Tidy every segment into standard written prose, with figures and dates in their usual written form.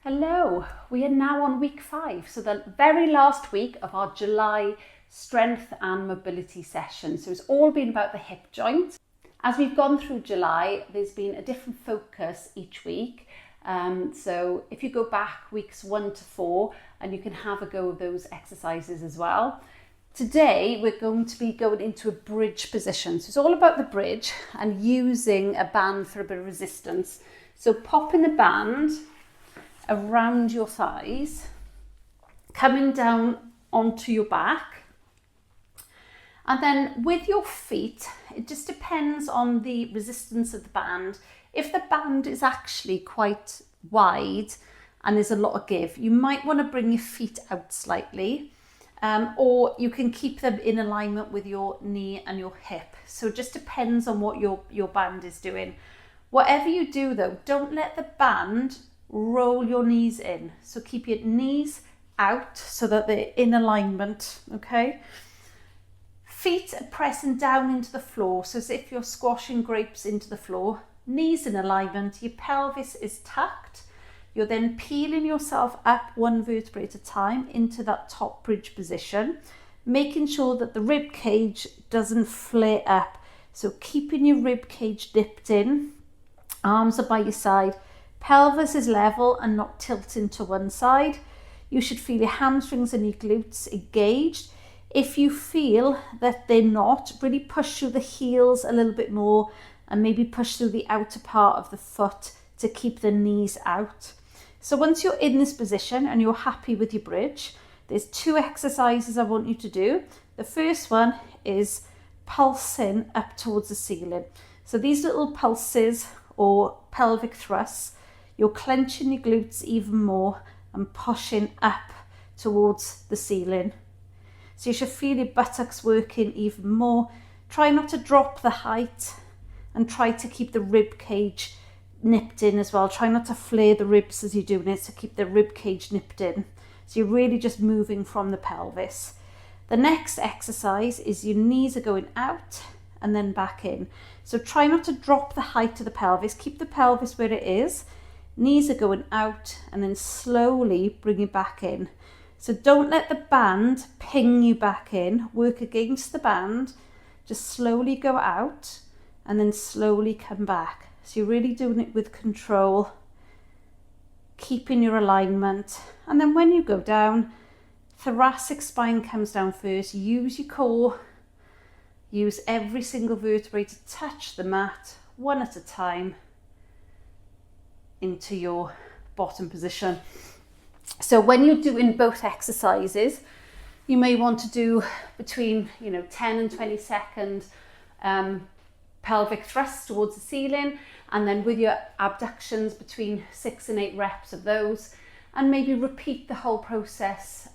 Hello, we are now on week 5, so the very last week of our July strength and mobility session. So it's all been about the hip joint. As we've gone through July, there's been a different focus each week. So if you go back weeks 1 to 4, and you can have a go of those exercises as well. Today, we're going to be going into a bridge position. So it's all about the bridge and using a band for a bit of resistance. So popping the band around your thighs, coming down onto your back, and then with your feet, it just depends on the resistance of the band. If the band is actually quite wide and there's a lot of give, you might want to bring your feet out slightly, or you can keep them in alignment with your knee and your hip. So it just depends on what your band is doing. Whatever you do though, don't let the band roll your knees in. So keep your knees out so that they're in alignment, okay? Feet are pressing down into the floor, so as if you're squashing grapes into the floor. Knees in alignment, your pelvis is tucked. You're then peeling yourself up one vertebrae at a time into that top bridge position, making sure that the rib cage doesn't flare up. So keeping your rib cage dipped in, arms are by your side, pelvis is level and not tilting to one side. You should feel your hamstrings and your glutes engaged. If you feel that they're not, really push through the heels a little bit more and maybe push through the outer part of the foot to keep the knees out. So once you're in this position and you're happy with your bridge, there's 2 exercises I want you to do. The first one is pulsing up towards the ceiling. So these little pulses or pelvic thrusts, you're clenching your glutes even more and pushing up towards the ceiling. So you should feel your buttocks working even more. Try not to drop the height and try to keep the rib cage nipped in as well. Try not to flare the ribs as you're doing it, so keep the rib cage nipped in. So you're really just moving from the pelvis. The next exercise is your knees are going out and then back in. So try not to drop the height of the pelvis. Keep the pelvis where it is. Knees are going out and then slowly bring it back in. So don't let the band ping you back in. Work against the band. Just slowly go out and then slowly come back. So you're really doing it with control, keeping your alignment. And then when you go down, thoracic spine comes down first. Use your core. Use every single vertebrae to touch the mat, one at a time, into your bottom position. So when you're doing both exercises, you may want to do between 10 and 20 second pelvic thrusts towards the ceiling, and then with your abductions between 6 and 8 reps of those, and maybe repeat the whole process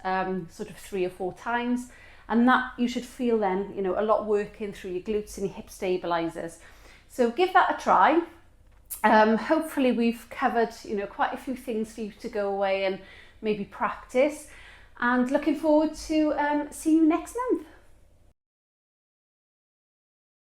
sort of 3 or 4 times. And that you should feel then a lot working through your glutes and your hip stabilizers. So give that a try. Hopefully we've covered quite a few things for you to go away and maybe practice, and looking forward to seeing you next month.